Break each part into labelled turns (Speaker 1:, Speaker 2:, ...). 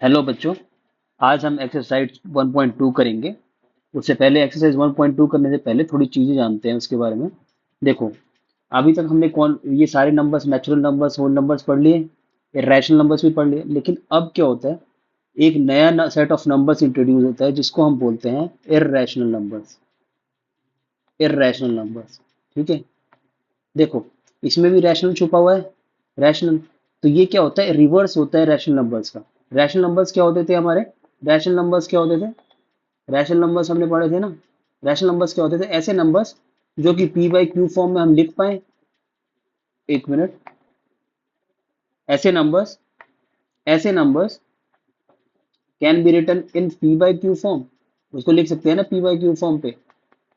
Speaker 1: Hello बच्चों। आज हम एक्सरसाइज 1.2 करेंगे। उससे पहले एक्सरसाइज 1.2 करने से पहले थोड़ी चीजें जानते हैं उसके बारे में। देखो, अभी तक हमने कौन ये सारे numbers, natural numbers, whole numbers पढ़ लिए, रैशनल नंबर्स भी पढ़ लिए। लेकिन अब क्या होता है, एक नया सेट ऑफ नंबर्स इंट्रोड्यूस होता है जिसको हम बोलते हैं इर्रेशनल नंबर्स। इर्रेशनल नंबर्स, ठीक है। देखो, इसमें भी रैशनल छुपा हुआ है। रैशनल, तो ये क्या होता है, रिवर्स होता है रैशनल नंबर्स का। रैशनल नंबर्स क्या होते थे हमारे? रैशनल नंबर्स क्या होते थे? रैशनल नंबर्स हमने पढ़े थे ना। रैशनल नंबर्स क्या होते थे? ऐसे नंबर्स जो कि पी बाई क्यू फॉर्म में हम लिख पाए। एक मिनट। ऐसे numbers can be written in p by q form. उसको लिख सकते हैं ना पी बाई क्यू फॉर्म पे,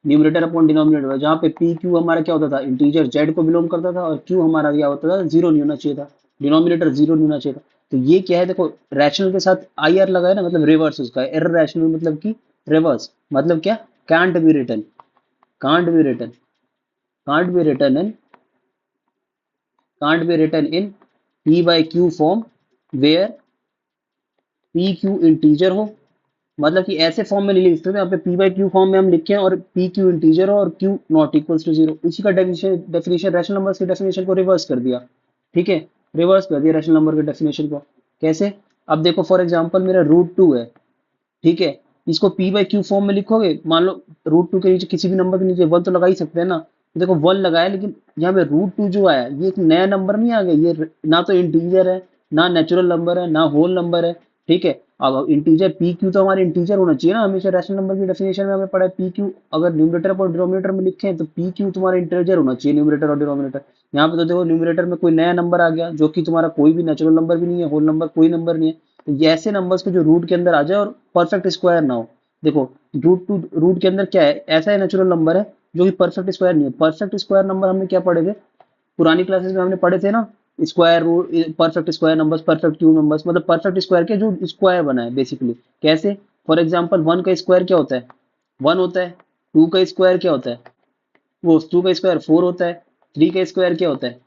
Speaker 1: न्यूमरेटर अपॉन डिनोमिनेटर, जहाँ पे पी क्यू हमारा क्या होता था, इंटीजर जेड को बिलोंग करता था, और क्यू हमारा क्या होता था, जीरो नहीं होना चाहिए था, डिनोमिनेटर जीरो नहीं होना चाहिए था। तो ये क्या है, देखो, रैशनल के साथ आई आर लगा है ना, मतलब रिवर्स उसका है। एरर रैशनल मतलब कि रिवर्स, मतलब क्या, can't be written, can't be written, can't be written in, can't be written in p by q form where p q integer हो। मतलब कि ऐसे फॉर्म में नहीं लिख सकते, यहाँ पे पी बाई क्यू फॉर्म में हम लिखे और पी क्यू इंटीजर हो और q not equals to zero. इसी का डेफिनेशन डेफिनेशन रैशनल नंबर की डेफिनेशन को रिवर्स कर दिया। ठीक है, रिवर्स कर दिया रैशनल नंबर के डेफिनेशन को। कैसे? अब देखो, फॉर एग्जांपल मेरा रूट टू है, ठीक है। इसको पी बाई क्यू फॉर्म में लिखोगे, मान लो रूट टू के नीचे किसी भी नंबर के नीचे वन तो लगा ही सकते हैं ना। तो देखो, वन लगाया, लेकिन यहाँ पे रूट टू जो आया, ये एक नया नंबर नहीं आ गया, ये ना तो इंटीजर है, ना नेचुरल नंबर है, ना होल नंबर है। ठीक है। अब इंटीजर पी क्यू तो हमारे इंटीजर होना चाहिए ना, हमेशा रैशनल नंबर की डेफिनेशन में हमें पढ़ा है पी क्यू अगर न्यूमरेटर और डिनोमिनेटर में लिखे तो पी क्यू तुम्हारा इंटीजर होना चाहिए, न्यूमरेटर और डिनोमिनेटर। यहाँ पे तो देखो, न्यूमरेटर में कोई नया नंबर आ गया जो कि तुम्हारा कोई भी नेचुरल नंबर भी नहीं है, होल नंबर कोई नंबर नहीं है। तो ये ऐसे नंबर्स को जो रूट के अंदर आ जाए और परफेक्ट स्क्वायर ना हो। देखो, रूट के अंदर क्या है, ऐसा है नेचुरल नंबर है जो कि परफेक्ट स्क्वायर नहीं है। परफेक्ट स्क्वायर नंबर हमने क्या पढ़े थे पुरानी क्लासेस में, हमने पढ़े थे ना, square root, perfect square numbers, perfect cube numbers, मतलब परफेक्ट स्क्वायर के जो स्क्वायर बना है बेसिकली। कैसे? फॉर एग्जांपल वन का स्क्वायर क्या होता है? वन होता है। टू का स्क्वायर क्या होता है? वो टू का स्क्वायर फोर होता है। थ्री का स्क्वायर क्या होता है?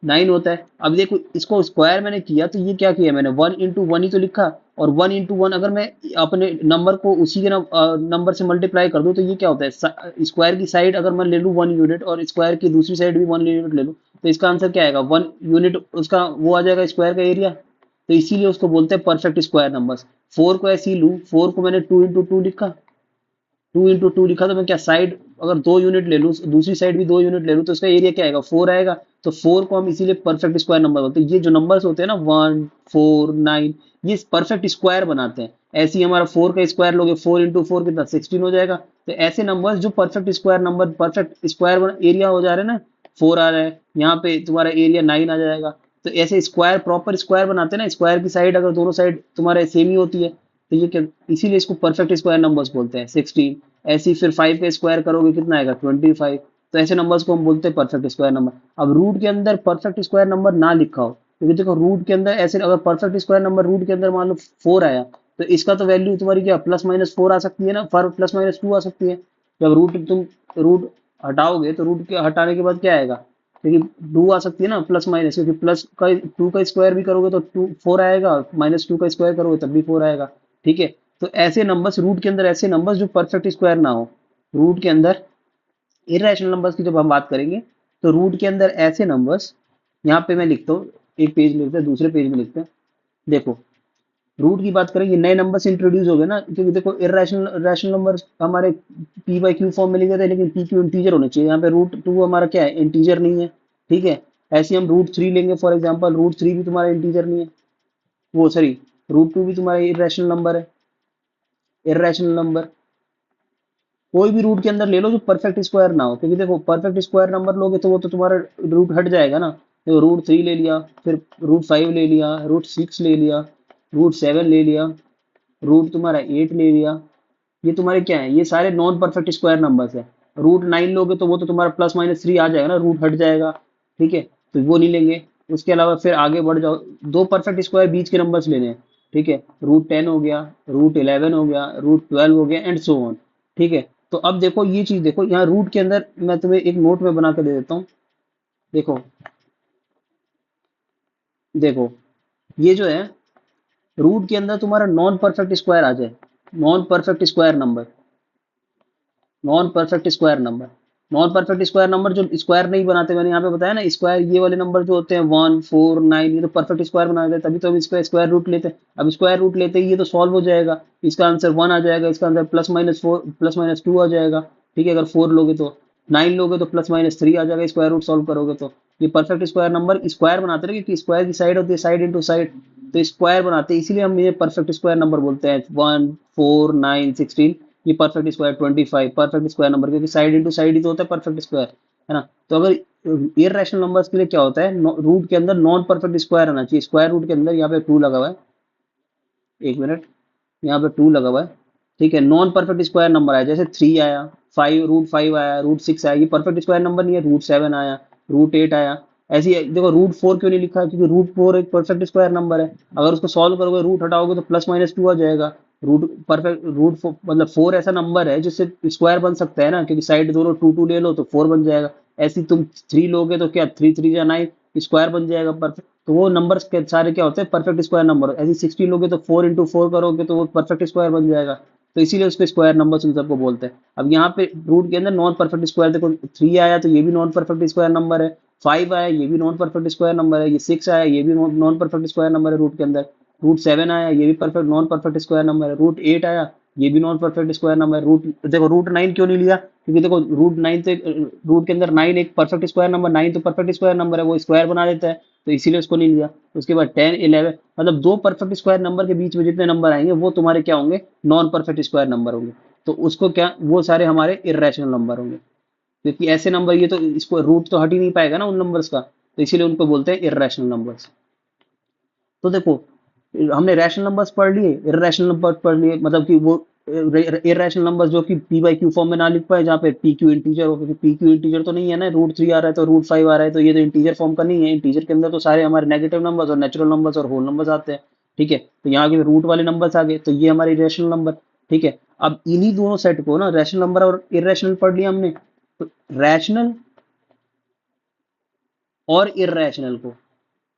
Speaker 1: नाइन होता है। अब देखो, इसको स्क्वायर मैंने किया तो ये क्या किया मैंने, वन इंटू वन ही तो लिखा। और वन इंटू वन अगर मैं अपने नंबर को उसी के नंबर से मल्टीप्लाई कर दूं तो ये क्या होता है, स्क्वायर की साइड अगर मैं ले लूं वन यूनिट और स्क्वायर की दूसरी साइड भी वन यूनिट ले लूं, तो इसका आंसर क्या आएगा, वन यूनिट, उसका वो आ जाएगा स्क्वायर का एरिया। तो इसीलिए उसको बोलते हैं परफेक्ट स्क्वायर नंबर्स। फोर को ऐसे ही लूं, फोर को मैंने टू इंटू टू लिखा, टू इंटू टू लिखा, तो मैं क्या, साइड अगर दो यूनिट ले लूँ, दूसरी साइड भी दो यूनिट ले लूँ, तो इसका एरिया क्या आएगा, फोर आएगा। तो फोर को हम इसीलिए परफेक्ट स्क्वायर नंबर बोलते हैं। ये जो नंबर्स होते हैं ना, वन, फोर, नाइन, ये परफेक्ट स्क्वायर बनाते हैं। ऐसे ही हमारा फोर का स्क्वायर लोगे, फोर इंटू फोर कितना, 16 हो जाएगा। तो ऐसे नंबर्स जो perfect square number, perfect square area हो जा रहे हैं ना, फोर आ रहा है यहाँ पे, तुम्हारा एरिया नाइन आ जाएगा। तो ऐसे स्क्वायर, प्रॉपर स्क्वायर बनाते हैं ना, स्क्वायर की साइड अगर दोनों साइड तुम्हारे सेम ही होती है, तो ये क्या, इसीलिए इसको परफेक्ट स्क्वायर नंबर्स बोलते हैं। 16, ऐसे ही फिर फाइव का स्क्वायर करोगे कितना आएगा, 25। तो ऐसे नंबर्स को हम बोलते हैं परफेक्ट स्क्वायर नंबर। अब रूट के अंदर परफेक्ट स्क्वायर नंबर ना लिखा हो, क्योंकि देखो रूट के अंदर ऐसे, अगर परफेक्ट स्क्वायर नंबर रूट के अंदर मान लो फोर आया, तो इसका तो वैल्यू तुम्हारी क्या, प्लस माइनस फोर आ सकती है ना, फर प्लस माइनस टू आ सकती है। जब रूट हटाओगे तो रूट के हटाने के बाद क्या आएगा, क्योंकि टू आ सकती है ना, प्लस माइनस, क्योंकि प्लस का टू का स्क्वायर भी करोगे तो टू फोर आएगा, माइनस टू का स्क्वायर करोगे तब भी फोर आएगा। ठीक है। तो ऐसे नंबर्स रूट के अंदर, ऐसे नंबर्स जो परफेक्ट स्क्वायर ना हो रूट के अंदर, इरेशनल नंबर्स की जब हम बात करेंगे, तो रूट के अंदर ऐसे नंबर्स, यहाँ पे मैं लिखता हूँ, एक पेज में लिखते हैं, दूसरे पेज में लिखते हैं। देखो, रूट की बात करें, ये नए नंबर से इंट्रोड्यूस हो गए ना, क्योंकि देखो इरेशनल रैशनल नंबर हमारे पी बाई क्यू फॉर्म में लिखे थे, लेकिन पी क्यू इंटीजर होने चाहिए। यहाँ पे रूट टू हमारा क्या है, इंटीजर नहीं है। ठीक है। ऐसे हम रूट थ्री लेंगे, फॉर एग्जाम्पल रूट थ्री भी तुम्हारा इंटीजर नहीं है, वो सॉरी, रूट टू भी तुम्हारा इरेशनल नंबर है, इरेशनल नंबर। कोई भी रूट के अंदर ले लो जो परफेक्ट स्क्वायर ना हो, क्योंकि देखो परफेक्ट स्क्वायर नंबर लोगे तो वो तो तुम्हारा रूट हट जाएगा ना। देखो, रूट थ्री ले लिया, फिर रूट फाइव ले लिया, रूट सिक्स ले लिया, रूट सेवन ले लिया, रूट तुम्हारा एट ले लिया, ये तुम्हारे क्या है, ये सारे नॉन परफेक्ट स्क्वायर नंबर्स है। रूट नाइन लोगे तो वो तो तुम्हारा प्लस माइनस थ्री आ जाएगा ना, रूट हट जाएगा। ठीक है, तो वो नहीं लेंगे। उसके अलावा फिर आगे बढ़ जाओ, दो परफेक्ट स्क्वायर बीच के नंबर्स लेने हैं। ठीक है, रूट टेन हो गया, रूट इलेवन हो गया, रूट ट्वेल्व हो गया, एंड सो ऑन। ठीक है। तो अब देखो, ये चीज देखो, यहाँ रूट के अंदर मैं तुम्हें एक नोट में बना के दे देता हूँ। देखो, देखो, ये जो है, रूट के अंदर तुम्हारा नॉन परफेक्ट स्क्वायर आ जाए, non perfect square number, non perfect square number, non perfect square number जो स्क्वायर नहीं बनाते, मैंने यहाँ पे बताया ना, स्क्वायर ये वाले नंबर जो होते हैं 1 4 9, ये तो परफेक्ट स्क्वायर बना देते हैं, तभी तो हम इसका स्क्वायर रूट लेते हैं। अब स्क्वायर रूट लेते ही ये तो सॉल्व हो जाएगा, इसका आंसर 1 आ जाएगा, इसका आंसर +-4 +-2 आ जाएगा। ठीक है, अगर 4 लोगे तो 9 लोगे तो +-3 आ जाएगा, स्क्वायर रूट सॉल्व करोगे तो। ये परफेक्ट स्क्वायर नंबर स्क्वायर बनाते हैं, क्योंकि स्क्वायर की साइड होती है साइड इंटू साइड, तो स्क्वायर बनाते हैं, इसीलिए हम ये परफेक्ट स्क्वायर नंबर बोलते हैं। 1 4 9 16, ये perfect square 25 perfect square number, क्योंकि साइड इंटू साइड ही तो होता है परफेक्ट स्क्वायर, है ना। तो अगर इररेशनल नंबर्स के लिए क्या होता है, रूट के अंदर नॉन परफेक्ट स्क्वायर आना चाहिए, स्क्वायर रूट के अंदर, यहाँ पे 2 लगा हुआ है, 1 मिनट, यहाँ पे 2 लगा हुआ है। ठीक है, नॉन परफेक्ट स्क्वायर नंबर आया, जैसे 3 आया, 5 √5 आया, √6 आया, ये परफेक्ट स्क्वायर नंबर नहीं है। √7 आया, √8 आया। ऐसे ही देखो, √4 क्यों नहीं लिखा है, क्योंकि √4 एक परफेक्ट स्क्वायर नंबर है, अगर उसको सॉल्व करोगे, रूट हटाओगे तो +-2 आ जाएगा। रूट परफेक्ट रूट मतलब 4 ऐसा नंबर है जिससे स्क्वायर बन सकता है ना, क्योंकि साइड दोनों 2 2 ले लो तो 4 बन जाएगा। ऐसे ही तुम 3 लोगे तो क्या, 3 3 9, स्क्वायर बन जाएगा परफेक्ट। तो वो नंबर्स के सारे क्या होते हैं, परफेक्ट स्क्वायर नंबर। ऐसे 16 लोगे तो 4 × 4 करोगे तो वो परफेक्ट स्क्वायर बन जाएगा, तो इसीलिए उसको स्क्वायर नंबर्स उन सबको बोलते हैं। अब यहाँ पे रूट के अंदर नॉन परफेक्ट स्क्वायर देखो, 3 आया तो ये भी नॉन परफेक्ट स्क्वायर नंबर है, 5 आया ये भी नॉन परफेक्ट स्क्वायर नंबर है, ये 6 आया ये भी नॉन परफेक्ट स्क्वायर नंबर है रूट के अंदर, √7 आया ये भी perfect non perfect square number है, √8 आया ये भी नॉन परफेक्ट स्क्वायर नंबर है। रूट देखो, √9 क्यों नहीं लिया, क्योंकि देखो √9 तो रूट के अंदर 9 एक परफेक्ट स्क्वायर नंबर, 9 तो परफेक्ट स्क्वायर नंबर है, वो स्क्वायर बना देता है, तो इसीलिए उसको नहीं लिया। उसके बाद 10 11, मतलब दो परफेक्ट स्क्वायर नंबर के बीच में जितने नंबर आएंगे वो तुम्हारे क्या होंगे, नॉन परफेक्ट स्क्वायर नंबर होंगे। तो उसको क्या, वो सारे हमारे इर्रेशनल नंबर होंगे, क्योंकि ऐसे नंबर, ये तो इसको रूट तो हट ही नहीं पाएगा ना उन नंबर्स का, तो इसीलिए उनको बोलते हैं इर्रेशनल नंबर्स। तो देखो, हमने रैशनल नंबर्स पढ़ लिए, इर्रेशनल नंबर्स पढ़ लिए, मतलब कि वो इर्रेशनल नंबर्स जो कि p/q फॉर्म में ना लिख पाए, जहाँ पे pq इंटीजर हो, क्योंकि pq इंटीजर तो नहीं है ना, √3 आ रहा है तो √5 आ रहा है, तो ये तो इंटीजर फॉर्म का नहीं है। इंटीजर के अंदर तो सारे हमारे नेगेटिव नंबर्स और नेचुरल नंबर्स और होल नंबर्स आते हैं। ठीक है, तो यहाँ के रूट वाले नंबर्स आ गए, तो ये हमारे रैशनल नंबर। ठीक है, अब इन्हीं दोनों सेट को ना, रैशनल नंबर और इर्रेशनल पढ़ लिया हमने, तो रैशनल और इर्रेशनल को,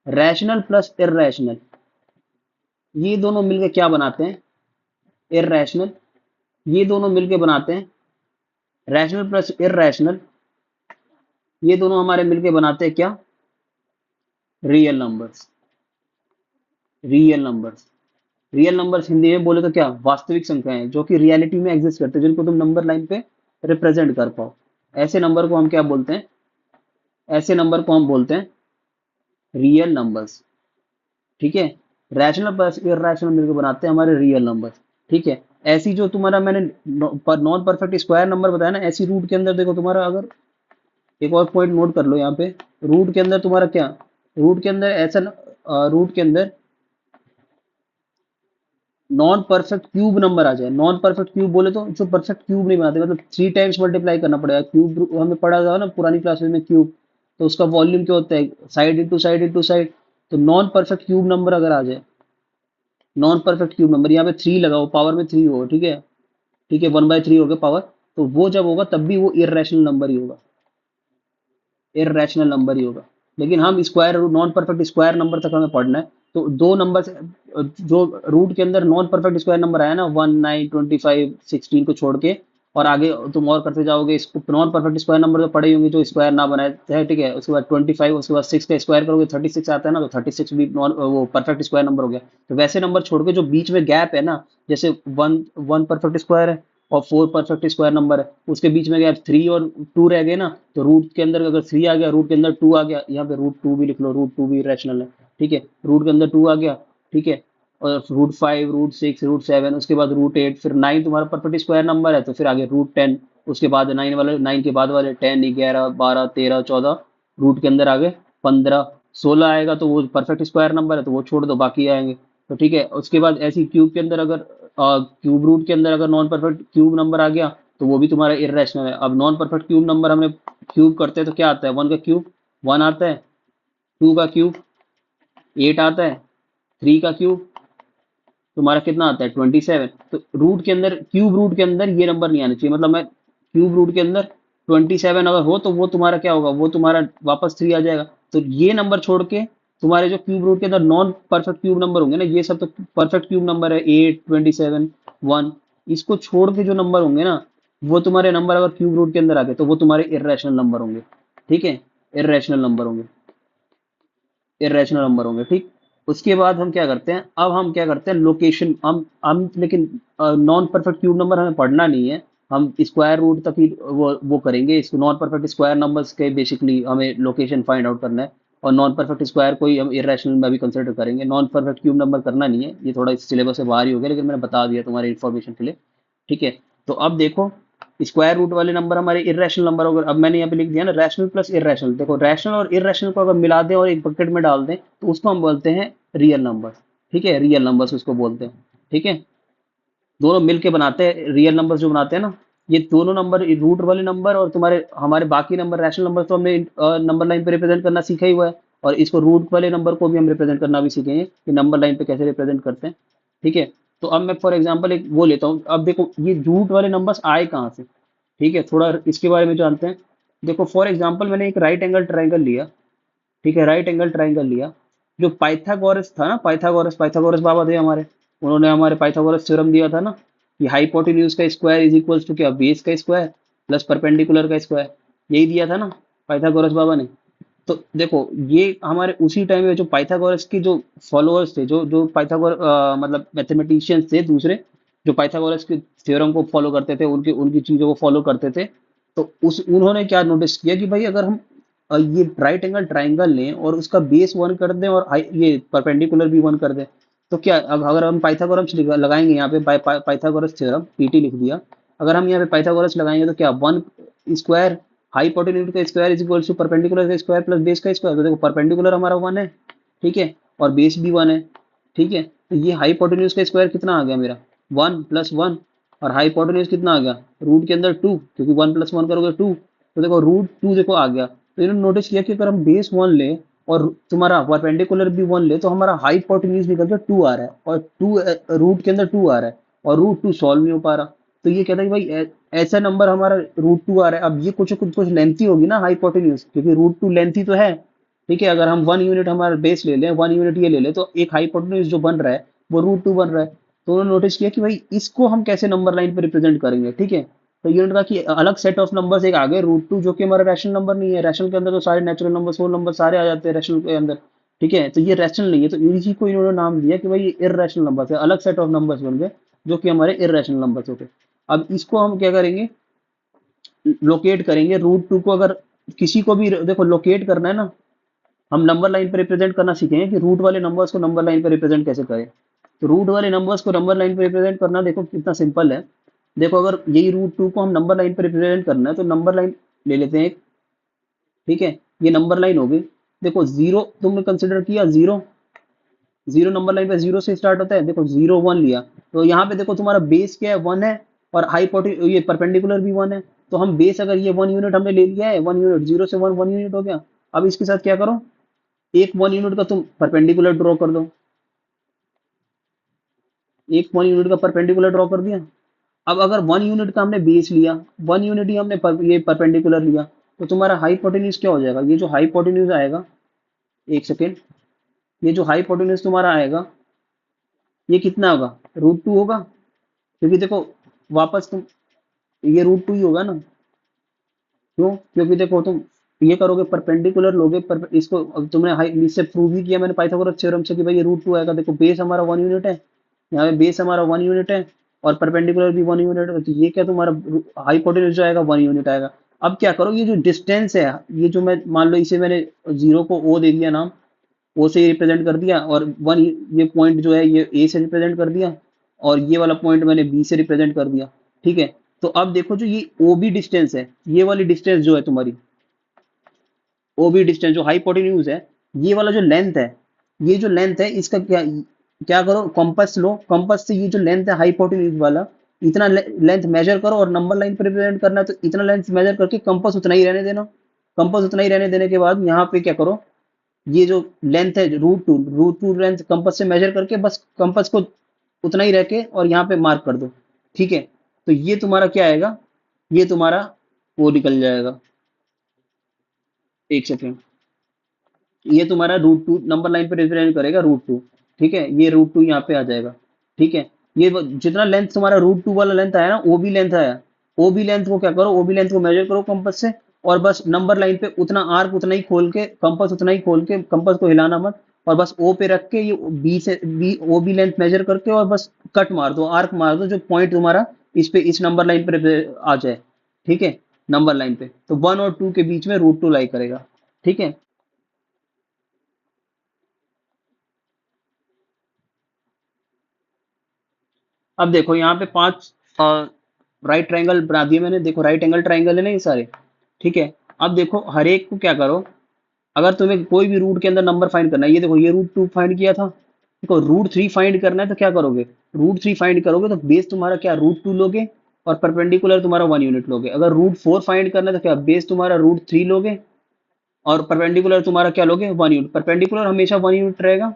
Speaker 1: रैशनल प्लस इर्रेशनल, ये दोनों मिलके क्या बनाते हैं, इर्रेशनल। ये दोनों मिलके बनाते हैं रैशनल प्लस इर्रेशनल, ये दोनों हमारे मिलके बनाते हैं क्या, real numbers. Real numbers, real numbers Hindi में बोले तो क्या, वास्तविक संख्याएं जो कि रियलिटी में एग्जिस्ट करते हैं, जिनको तुम नंबर लाइन पे रिप्रेजेंट कर पाओ, ऐसे नंबर को हम क्या बोलते हैं, ऐसे नंबर को हम बोलते हैं रियल नंबर्स। ठीक है, रैशनल प्लस इरैशनल मिलकर बनाते हैं हमारे रियल नंबर। ठीक है, ऐसी जो तुम्हारा मैंने नॉन परफेक्ट स्क्वायर नंबर बताया ना, ऐसी रूट के अंदर देखो तुम्हारा, अगर एक और पॉइंट नोट कर लो यहाँ पे, रूट के अंदर तुम्हारा क्या, रूट के अंदर ऐसा, रूट के अंदर नॉन परफेक्ट क्यूब नंबर आ जाए, नॉन परफेक्ट क्यूब बोले तो जो परफेक्ट क्यूब नहीं बनाते, मतलब 3 टाइम्स मल्टीप्लाई करना पड़ेगा क्यूब, हमें पढ़ा था ना पुरानी क्लासेस में क्यूब, तो उसका वॉल्यूम क्या होता है, side into side into side. तो नॉन परफेक्ट क्यूब नंबर अगर आ जाए, नॉन परफेक्ट क्यूब नंबर, यहाँ पे 3 लगाओ, पावर में 3 होगा, ठीक है, ठीक है, 1/3 हो गया पावर, तो वो जब होगा तब भी वो इररेशनल नंबर ही होगा, इररेशनल नंबर ही होगा। लेकिन हम square root, non perfect square number तक हमें पढ़ना है, तो दो नंबर से जो रूट के अंदर नॉन परफेक्ट स्क्वायर नंबर आया ना, 1 9 25 16 को छोड़ के, और आगे तुम और करते जाओगे, इसको नॉन परफेक्ट स्क्वायर नंबर तो पड़े ही होंगे जो स्क्वायर ना बनाए थे, ठीक है। उसके बाद 25, उसके बाद 6 का स्क्वायर करोगे 36 आता है ना, तो 36 भी नॉन वो परफेक्ट स्क्वायर नंबर हो गया। तो वैसे नंबर छोड़ के जो बीच में गैप है ना, जैसे वन वन परफेक्ट स्क्वायर है और 4 परफेक्ट स्क्वायर नंबर है, उसके बीच में गैप 3 और 2 रह गए ना, तो रूट के अंदर अगर 3 आ गया, रूट के अंदर 2 आ गया, यहाँ पे √2 भी लिख लो, √2 भी रैशनल है। ठीक है, रूट के अंदर 2 आ गया, ठीक है, और √5 √6 √7, उसके बाद √8, फिर 9 तुम्हारा परफेक्ट स्क्वायर नंबर है, तो फिर आगे √10, उसके बाद 9 वाले, 9 के बाद वाले 10 11 12 13 14, रूट के अंदर आगे 15 16 आएगा, तो वो परफेक्ट स्क्वायर नंबर है, तो वो छोड़ दो, बाकी आएंगे। तो ठीक है, उसके बाद ऐसी क्यूब के अंदर अगर क्यूब रूट के अंदर अगर नॉन परफेक्ट क्यूब नंबर आ गया, तो वो भी तुम्हारा इर्रेशनल है। अब नॉन परफेक्ट क्यूब नंबर हमने क्यूब करते हैं तो क्या आता है, 1 का क्यूब 1 आता है, 2 का क्यूब 8 आता है, 3 का क्यूब तुम्हारा कितना आता है, 27। तो रूट के अंदर, क्यूब रूट के अंदर ये नंबर नहीं आना चाहिए, मतलब मैं क्यूब रूट के अंदर 27 अगर हो तो वो तुम्हारा क्या होगा, वो तुम्हारा वापस 3 आ जाएगा। तो ये नंबर छोड़ के तुम्हारे जो क्यूब रूट के अंदर नॉन परफेक्ट क्यूब नंबर होंगे ना, ये सब तो परफेक्ट क्यूब नंबर है, 8, 27, 1। इसको छोड़ के जो नंबर होंगे ना, वो तुम्हारे नंबर अगर क्यूब रूट के अंदर आ गए तो वो तुम्हारे इर्रेशनल नंबर होंगे। ठीक है, इर्रेशनल नंबर होंगे, इरेशनल नंबर होंगे। ठीक, उसके बाद हम क्या करते हैं, अब हम क्या करते हैं, लोकेशन हम लेकिन नॉन परफेक्ट क्यूब नंबर हमें पढ़ना नहीं है। हम स्क्वायर रूट तक ही वो करेंगे। इसको नॉन परफेक्ट स्क्वायर नंबर्स के बेसिकली हमें लोकेशन फाइंड आउट करना है। और नॉन परफेक्ट स्क्वायर को ही हम इरेशनल में भी कंसिडर करेंगे, नॉन परफेक्ट क्यूब नंबर करना नहीं है। ये थोड़ा इस सिलेबस से बाहर ही हो गया, लेकिन मैंने बता दिया तुम्हारी इन्फॉर्मेशन के लिए। ठीक है, तो अब देखो, स्क्वायर रूट वाले नंबर हमारे इरेशनल नंबर हो गए। अब मैंने यहाँ पे लिख दिया ना, रैशनल प्लस इरेशनल। देखो, रैशनल और इरेशनल को अगर मिला दें और एक बकेट में डाल दें तो उसको हम बोलते हैं रियल नंबर। ठीक है, रियल नंबर्स उसको बोलते हैं। ठीक है, दोनों मिलके बनाते हैं रियल नंबर्स जो बनाते हैं ना। ये दोनों नंबर, रूट वाले नंबर और तुम्हारे हमारे बाकी नंबर रैशनल नंबर, तो हमने नंबर लाइन पे रिप्रेजेंट करना सीखा ही हुआ है। और इसको रूट वाले नंबर को भी हम रिप्रेजेंट करना भी सीखेंगे कि नंबर लाइन पे कैसे रिप्रेजेंट करते हैं। ठीक है, तो अब मैं फॉर एग्जांपल एक वो लेता हूँ। अब देखो, ये रूट वाले नंबर्स आए कहाँ से। ठीक है, थोड़ा इसके बारे में जानते हैं। देखो, फॉर एग्जांपल मैंने एक राइट एंगल ट्राइंगल लिया। ठीक है, राइट एंगल ट्राइंगल लिया। जो पाइथागोरस था ना, पाइथागोरस पाइथागोरस बाबा थे हमारे, उन्होंने हमारे पाइथागोरस थ्योरम दिया था ना, कि हाइपोटेन्यूज का स्क्वायर इज इक्वल्स टू क्या, बेस का स्क्वायर प्लस परपेंडिकुलर का स्क्वायर। यही दिया था ना पाइथागोरस बाबा ने। तो देखो, ये हमारे उसी टाइम में जो पाइथागोरस के जो फॉलोअर्स थे, जो जो मतलब मैथमेटिशियंस थे दूसरे, जो पाइथागोरस के थ्योरम को फॉलो करते थे, उनकी उनकी चीजों को फॉलो करते थे। तो उस उन्होंने क्या नोटिस किया कि भाई, अगर हम ये राइट एंगल ट्राइंगल लें और उसका बेस वन कर दें और ये परपेंडिकुलर भी वन कर दें, तो क्या, अब अगर हम पाइथागोरस लगाएंगे यहाँ पे, पाइथागोरस थ्योरम पीटी लिख दिया। अगर हम यहाँ पे पाइथागोरस लगाएंगे तो क्या, वन स्क्वायर हाइपोटेन्यूज का square is equal to perpendicular का स्क्वायर प्लस बेस का स्क्वायर। तो देखो, परपेंडिकुलर हमारा वन है, ठीक है, और बेस भी वन है। ठीक है, तो ये हाइपोटेन्यूज का स्क्वायर कितना आ गया मेरा, 1 + 1। और हाइपोटेन्यूज कितना आ गया, रूट के अंदर 2, क्योंकि 1 + 1 करोगे 2। तो देखो, रूट 2 देखो आ गया। तो इन्होंने नोटिस किया कि अगर हम बेस वन ले और तुम्हारा परपेंडिकुलर भी वन ले, तो हमारा हाइपोटेन्यूज निकल के 2 आ रहा है, और टू रूट के अंदर 2 आ रहा है, और रूट 2 सॉल्व नहीं हो पा रहा। तो ये कहता है कि भाई, ऐसा नंबर हमारा रूट 2 आ रहा है। अब ये कुछ कुछ कुछ लेंथी होगी ना हाइपोटेन्यूज, क्योंकि रूट 2 लेंथी तो है। ठीक है, अगर हम 1 यूनिट हमारा बेस ले लें, 1 यूनिट ये ले लें, तो एक हाइपोटेन्यूज जो बन रहा है वो रूट 2 बन रहा है। तो उन्होंने नोटिस किया कि भाई, इसको हम कैसे नंबर लाइन पे रिप्रेजेंट करेंगे। ठीक है, तो यूनिट का कि अलग सेट ऑफ नंबर्स एक आ गए, रूट 2, जो कि हमारा रैशनल नंबर नहीं है। रैशनल के अंदर तो सारे नेचुरल नंबर, होल नंबर सारे आ जाते हैं रैशनल के अंदर। ठीक है, तो ये रैशनल नहीं है, तो इसी को इन्होंने नाम दिया कि भाई ये इर्रेशनल नंबर है, अलग सेट ऑफ नंबर्स बन गए, जो कि हमारे इर्रेशनल नंबर्स होते। अब इसको हम क्या करेंगे, लोकेट करेंगे रूट 2 को। अगर किसी को भी देखो लोकेट करना है ना, हम नंबर लाइन पे रिप्रेजेंट करना सीखेंगे कि रूट वाले नंबर्स को नंबर लाइन पे रिप्रेजेंट कैसे करें। तो रूट वाले नंबर्स को नंबर लाइन पे रिप्रेजेंट करना देखो कितना सिंपल है। देखो, अगर यही रूट 2 को हम नंबर लाइन पे रिप्रेजेंट करना है, तो नंबर लाइन ले लेते हैं एक। ठीक है, ये नंबर लाइन हो गई। देखो, जीरो तुमने कंसिडर किया, जीरो, जीरो नंबर लाइन पे जीरो से स्टार्ट होता है। देखो, 0, 1 लिया, तो यहाँ पे देखो तुम्हारा बेस क्या है, वन है, और ये परपेंडिकुलर भी वन है। तो हम बेस, अगर ये 1 यूनिट हमने ले लिया है, 1 यूनिट, 0 से 1, 1 यूनिट हो गया। अब इसके साथ क्या करो, एक 1 यूनिट का तुम परपेंडिकुलर ड्रॉ कर दो। एक 1 यूनिट का परपेंडिकुलर ड्रॉ कर दिया। अब अगर 1 यूनिट का हमने बेस लिया, 1 यूनिट ही हमने ये परपेंडिकुलर लिया, तो तुम्हारा हाइपोटेन्यूज क्या हो जाएगा, ये जो हाइपोटेन्यूज आएगा, एक सेकेंड, ये जो हाइपोटेन्यूज तुम्हारा आएगा, ये कितना होगा, रूट 2 होगा। क्योंकि देखो, वापस तुम, ये रूट 2 ही होगा ना। क्यों, क्योंकि देखो, तुम ये करोगे, परपेंडिकुलर लोगे, पर इसको अब तुमने इससे प्रूव ही किया मैंने पाइथागोरस थ्योरम से कि भाई ये रूट 2 आएगा। देखो, बेस हमारा 1 यूनिट है, यहाँ पे बेस हमारा 1 यूनिट है, और परपेंडिकुलर भी 1 यूनिट है। तो ये क्या, तुम्हारा हाइपोटेन्यूज जो आएगा 1 यूनिट आएगा। अब क्या करो, ये जो डिस्टेंस है, ये जो मैं मान लो इसे मैंने जीरो को ओ दे दिया नाम, ओ से रिप्रेजेंट कर दिया, और वन, ये पॉइंट जो है ये ए से रिप्रेजेंट कर दिया, और ये वाला पॉइंट मैंने बी से रिप्रेजेंट कर दिया। ठीक है, तो अब देखो, जो ये ओ बी डिस्टेंस है, ये वाली डिस्टेंस जो है तुम्हारी, ओ बी डिस्टेंस जो हाइपोटेन्यूज है, ये वाला जो लेंथ है, ये जो लेंथ है इसका क्या, क्या करो, कंपास लो, कंपास से ये जो लेंथ है हाइपोटेन्यूज वाला, इतना लेंथ मेजर करो, और नंबर लाइन पे रिप्रेजेंट करना है, तो इतना लेंथ मेजर करके कंपास उतना ही रहने देना। कंपास उतना ही रहने देने के बाद यहाँ पे क्या करो, ये जो लेंथ है रूट टू लेंथ कंपास से मेजर करके, बस कंपास को उतना ही रह के और यहाँ पे मार्क कर दो। ठीक है, तो ये तुम्हारा क्या आएगा, ये तुम्हारा वो निकल जाएगा। एक सेकेंड, ये तुम्हारा रूट 2 नंबर लाइन पे रिप्रेजेंट करेगा रूट 2। ठीक है, ये रूट 2 यहाँ पे आ जाएगा। ठीक है, ये जितना लेंथ तुम्हारा रूट 2 वाला लेंथ आया ना, ओ बी लेंथ आया, ओ बी लेंथ को क्या करो, ओ बी लेंथ को मेजर करो कंपास से, और बस नंबर लाइन पे उतना आर्क उतना ही खोल के, कंपास उतना ही खोल के, कंपास को हिलाना मत, और बस ओ पे रख के ये बी से B O B length measure करके, और बस कट मार दो, आर्क मार दो, जो पॉइंट तुम्हारा इस पे इस नंबर लाइन पे आ जाए। ठीक है, नंबर लाइन पे तो 1 और 2 के बीच में रूट 2 लाई करेगा। ठीक है, अब देखो यहाँ पे 5 राइट ट्रायंगल बना दिए मैंने, देखो राइट एंगल ट्रायंगल है ना ये सारे। ठीक है, अब देखो हर एक को क्या करो, अगर तुम्हें कोई भी रूट के अंदर नंबर फाइंड करना है, ये देखो ये रूट 2 फाइंड किया था, देखो रूट 3 फाइंड करना है तो क्या करोगे, रूट 3 फाइंड करोगे तो बेस तुम्हारा क्या रूट 2 लोगे, और परपेंडिकुलर तुम्हारा 1 यूनिट लोगे। अगर रूट 4 फाइंड करना है तो क्या बेस तुम्हारा रूट 3 लोगे, और परपेंडिकुलर तुम्हारा क्या लोगे 1 यूनिट। परपेंडिकुलर हमेशा 1 यूनिट रहेगा,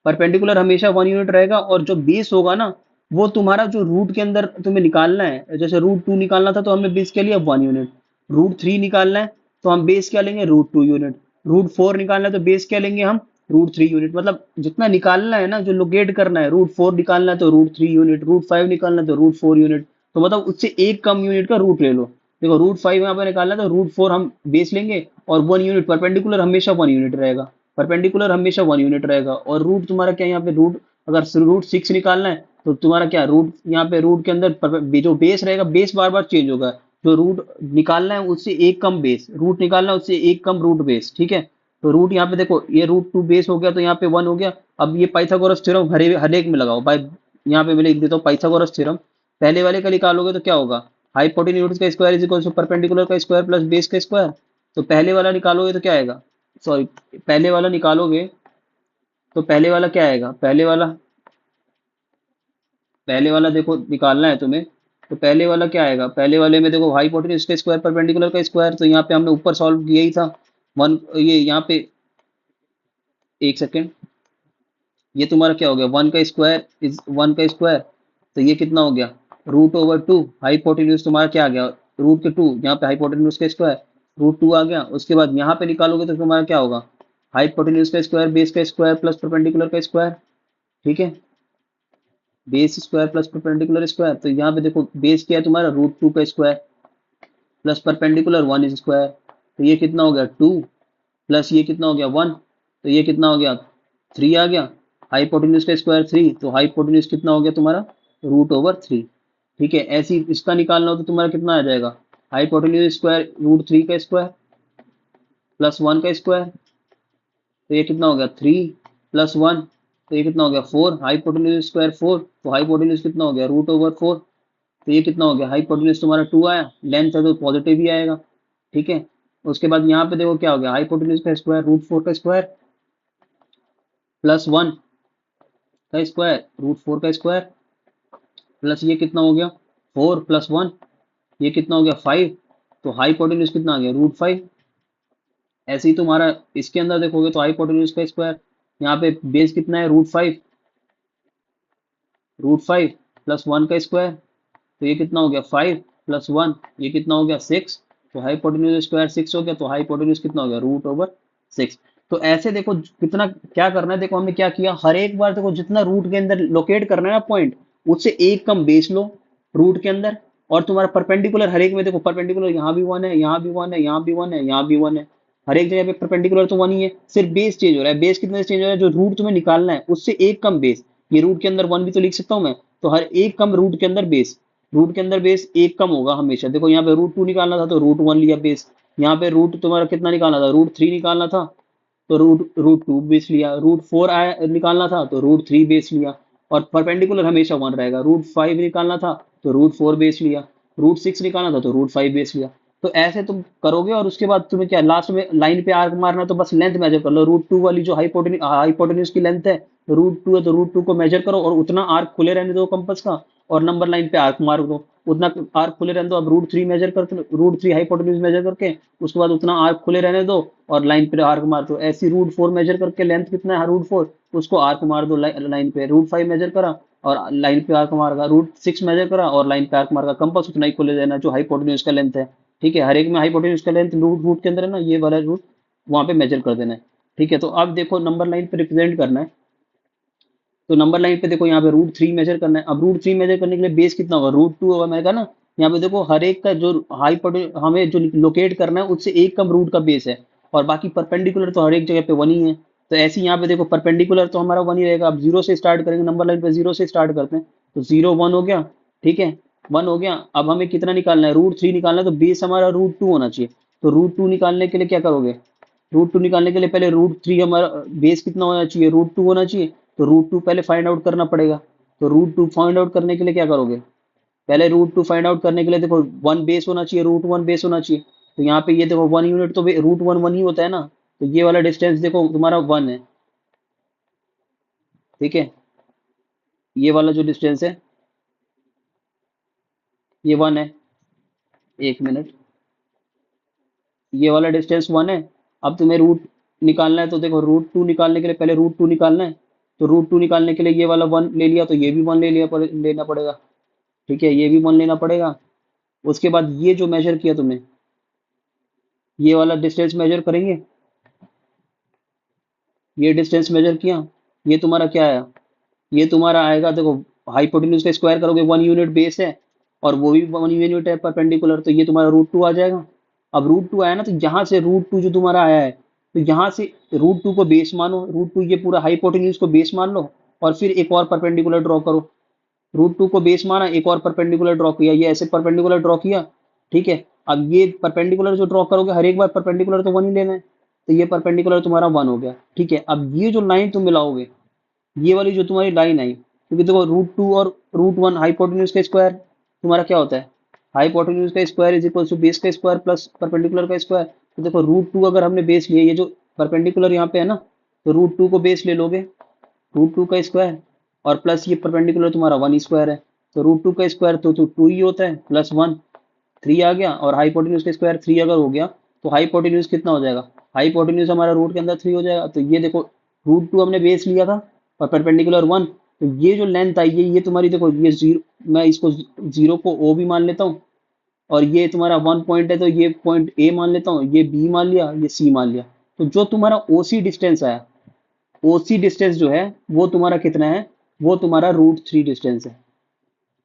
Speaker 1: परपेंडिकुलर हमेशा 1 यूनिट रहेगा, और जो बेस होगा ना, वो तुम्हारा जो रूट के अंदर तुम्हें निकालना है, जैसे रूट 2 निकालना था तो हमने बेस क्या लिया 1 यूनिट, रूट 3 निकालना है तो हम बेस क्या लेंगे रूट 2 यूनिट, रूट 4 निकालना है तो बेस क्या लेंगे हम रूट 3 यूनिट। मतलब जितना निकालना है ना, जो लोकेट करना है, रूट 4 निकालना है तो रूट 3 यूनिट, रूट 5 निकालना है तो रूट 4 यूनिट, तो मतलब उससे एक कम यूनिट का रूट ले लो। देखो रूट 5 यहाँ पे निकालना है तो रूट 4 हम बेस लेंगे, और 1 यूनिट, परपेंडिकुलर हमेशा 1 यूनिट रहेगा, परपेंडिकुलर हमेशा 1 यूनिट रहेगा, और रूट तुम्हारा क्या है यहाँ पे रूट, अगर रूट 6 निकालना है तो तुम्हारा क्या रूट यहाँ पे रूट के अंदर जो बेस रहेगा, बेस बार बार चेंज होगा, जो रूट निकालना है उससे एक कम बेस, रूट निकालना है उससे एक कम रूट बेस। ठीक है, तो रूट यहाँ पे देखो ये रूट 2 बेस हो गया तो यहाँ पे 1 हो गया। अब ये पाइथागोरस थ्योरम हर एक में लगाओ भाई, यहाँ पे मैं लिख देता हूँ पाइथागोरस थ्योरम। पहले वाले का निकालोगे तो क्या होगा, हाइपोटेन्यूज का square is equal to perpendicular का स्क्वायर प्लस बेस का स्क्वायर। तो पहले वाला निकालोगे तो क्या आएगा, सॉरी, पहले वाला निकालोगे तो पहले वाला क्या आएगा, पहले वाला देखो निकालना है तुम्हें, तो पहले वाला क्या आएगा, पहले वाले में देखो हाइपोटेन्यूज का स्क्वायर परपेंडिकुलर का स्क्वायर, तो यहाँ पे हमने ऊपर सॉल्व किया ही था। वन, ये यहाँ पे एक सेकेंड, ये तुम्हारा क्या हो गया, 1 का स्क्वायर, तो ये कितना हो गया रूट 2/2, हाइपोटेन्यूज तुम्हारा क्या आ गया रूट 2, यहाँ पे हाइपोटेन्यूज का स्क्वायर रूट 2 आ गया। उसके बाद यहाँ पे निकालोगे तो तुम्हारा क्या होगा, हाइपोटेन्यूज का स्क्वायर बेस का स्क्वायर प्लस परपेंडिकुलर का स्क्वायर। ठीक है, base square plus perpendicular square, तो यहाँ पे देखो बेस क्या है तुम्हारा रूट 2 का स्क्वायर प्लस परपेंडिकुलर 1 स्क्वायर, तो ये कितना हो गया 2, प्लस ये कितना हो गया 1, तो ये कितना हो गया 3 आ गया। हाइपोटेन्यूज का स्क्वायर 3, तो हाइपोटेन्यूज कितना हो गया तुम्हारा रूट 3। ठीक है, ऐसी इसका निकालना हो तो तुम्हारा कितना आ जाएगा, हाइपोटेन्यूज स्क्वायर रूट 3 का स्क्वायर प्लस 1 का स्क्वायर, तो ये कितना हो गया 3 + 1, तो ये कितना हो गया 4, हाइपोटेन्यूज स्क्वायर 4, तो हाइपोटेन्यूज कितना हो गया रूट 4, तो ये कितना हो गया हाइपोटेन्यूज तुम्हारा 2 आया, लेंथ है तो पॉजिटिव ही आएगा। ठीक है, उसके बाद यहाँ पे देखो क्या हो गया, हाइपोटेन्यूज का स्क्वायर रूट 4 का स्क्वायर प्लस 1 का स्क्वायर रूट 4 का स्क्वायर, प्लस ये कितना हो गया 4 + 1, ये कितना हो गया 5, तो हाइपोटेन्यूज कितना आ गया रूट 5। ऐसे ही तुम्हारा इसके अंदर देखोगे तो हाइपोटेन्यूज का स्क्वायर, यहाँ पे बेस कितना है रूट 5 +1 का स्क्वायर, तो ये कितना हो गया 5 + 1, ये कितना हो गया 6, तो हाइपोटेन्यूज स्क्वायर 6 हो गया, तो हाइपोटेन्यूज कितना हो गया रूट 6। तो ऐसे देखो कितना क्या करना है, देखो हमने क्या किया, हर एक बार देखो जितना रूट के अंदर लोकेट करना है ना पॉइंट, उससे एक कम बेस लो रूट के अंदर, और तुम्हारा परपेंडिकुलर हर एक में देखो, परपेंडिकुलर यहाँ भी 1 है, यहाँ भी 1 है, यहाँ भी 1 है, यहाँ भी 1 है, हर एक जगह पे परपेंडिकुलर तो 1 ही है, सिर्फ बेस चेंज हो रहा है। बेस कितने से चेंज हो रहा है, जो रूट तुम्हें निकालना है उससे एक कम बेस, ये रूट के अंदर 1 भी तो लिख सकता हूँ मैं, तो हर एक कम रूट के अंदर बेस, रूट के अंदर बेस एक कम होगा हमेशा। देखो यहाँ पे रूट 2 निकालना था तो रूट 1 लिया बेस, यहाँ पे रूट तुम्हारा कितना निकालना था रूट 3 निकालना था, तो रूट 2 बेस लिया, रूट 4 आया निकालना था तो रूट 3 बेस लिया, और परपेंडिकुलर हमेशा 1 रहेगा, रूट 5 निकालना था तो रूट 4 बेस लिया, रूट 6 निकालना था तो रूट 5 बेस लिया। तो ऐसे तुम करोगे, और उसके बाद तुम्हें क्या लास्ट में लाइन पे आर्क मारना है, तो बस लेंथ मेजर कर लो, रूट 2 वाली जो हाइपोटेन्यूज की लेंथ है रूट 2 है, तो रूट 2 को मेजर करो और उतना आर्क खुले रहने दो कंपास का, और नंबर लाइन पे आर्क मार दो, उतना आर्क खुले रहने दो। अब रूट 3 मेजर करके, रूट 3 हाइपोटेन्यूज मेजर करके उसके बाद उतना आर्क खुले रहने दो, और लाइन पे आर्क मार दो। ऐसी रूट 4 मेजर करके, लेंथ कितना है रूट 4, उसको आर्क मार दो लाइन पे, रूट 5 मेजर करा और लाइन पे आर्क मार, रूट 6 मेजर करा और लाइन पे आर्क मार, कंपास उतना ही खुले रहना जो हाइपोटेन्यूज का लेंथ है। ठीक है, हर एक में हाइपोटेन्यूज का लेंथ रूट रूट के अंदर है ना, ये वाला रूट वहां पे मेजर कर देना है। ठीक है, तो अब देखो नंबर लाइन पे रिप्रेजेंट करना है, तो नंबर लाइन पे देखो यहाँ पे √3 मेजर करना है। अब √3 मेजर करने के लिए बेस कितना होगा, √2 होगा, मैंने कहा ना। यहाँ पे देखो हर एक का जो हमें जो लोकेट करना है उससे एक कम रूट का बेस है, और बाकी परपेंडिकुलर तो हर एक जगह पे 1 ही है। तो ऐसे ही यहाँ पे देखो परपेंडिकुलर तो हमारा 1 ही रहेगा। अब 0 से स्टार्ट करेंगे, नंबर लाइन पे 0 से स्टार्ट करते हैं, तो 0 1 हो गया। ठीक है, 1 हो गया। अब हमें कितना निकालना है, √3 निकालना है, तो बेस हमारा √2 होना चाहिए। तो √2 निकालने के लिए क्या करोगे, √2 निकालने के लिए पहले √3 हमारा बेस कितना होना चाहिए, √2 होना चाहिए। तो √2 पहले फाइंड आउट करना पड़ेगा। तो √2 फाइंड आउट करने के लिए क्या करोगे, पहले √2 फाइंड आउट करने के लिए देखो 1 बेस होना चाहिए, √1 बेस होना चाहिए। तो यहाँ पे ये देखो 1 यूनिट तो √1 1 ही होता है ना, तो ये वाला डिस्टेंस देखो तुम्हारा 1 है। ठीक है, ये वाला जो डिस्टेंस है ये 1 है। एक मिनट, ये वाला डिस्टेंस 1 है। अब तुम्हें रूट निकालना है, तो देखो √2 निकालने के लिए पहले √2 निकालना है। तो √2 निकालने के लिए ये वाला 1 ले लिया, तो ये भी 1 ले लिया लेना पड़ेगा। ठीक है, ये भी 1 लेना पड़ेगा। उसके बाद ये जो मेजर किया तुमने, ये वाला डिस्टेंस मेजर करेंगे, ये डिस्टेंस मेजर किया, ये तुम्हारा क्या आया, ये तुम्हारा आएगा देखो, हाइपोटेन्यूज का स्क्वायर करोगे, 1 यूनिट बेस है और वो भी 1 यूनिट है परपेंडिकुलर, तो ये तुम्हारा √2 आ जाएगा। अब √2 आया ना, तो यहाँ से √2 जो तुम्हारा आया है, तो यहाँ से √2 को बेस मानो, √2 ये पूरा हाइपोटेन्यूज को बेस मान लो, और फिर एक और परपेंडिकुलर ड्रॉ करो। √2 को बेस माना, एक और परपेंडिकुलर ड्रॉ किया, ये ऐसे परपेंडिकुलर ड्रॉ किया। ठीक है, अब ये परपेंडिकुलर जो ड्रॉ करोगे हर एक बार परपेंडिकुलर तो 1 ही लेना है, तो ये परपेंडिकुलर तुम्हारा 1 हो गया। ठीक है, अब ये जो लाइन तुम मिलाओगे, ये वाली जो तुम्हारी लाइन आई, क्योंकि देखो √2 और √1 हाइपोटेन्यूज का स्क्वायर तुम्हारा क्या होता है, हाइपोटेन्यूज का square is equal to base का स्क्वायर प्लस परपेंडिकुलर का स्क्वायर। तो देखो √2 अगर हमने बेस लिया, ये जो परपेंडिकुलर यहाँ पे है ना, तो √2 को बेस ले लोगे, √2 का स्क्वायर, और प्लस ये परपेंडिकुलर तुम्हारा 1 स्क्वायर है। तो √2 का स्क्वायर तो 2 ही होता है, प्लस 1 3 आ गया, और हाइपोटेन्यूज का स्क्वायर 3 अगर हो गया, तो हाइपोटेन्यूज कितना हो जाएगा, हाइपोटेन्यूज हमारा रूट के अंदर 3 हो जाएगा। तो ये देखो √2 हमने बेस लिया था और परपेंडिकुलर 1, तो ये जो लेंथ आई है ये तुम्हारी देखो, ये जीरो, मैं इसको 0 को O भी मान लेता हूँ, और ये तुम्हारा 1 पॉइंट है तो ये पॉइंट A मान लेता हूँ, ये B मान लिया, ये C मान लिया। तो जो तुम्हारा OC डिस्टेंस आया, OC डिस्टेंस जो है वो तुम्हारा कितना है, वो तुम्हारा √3 डिस्टेंस है।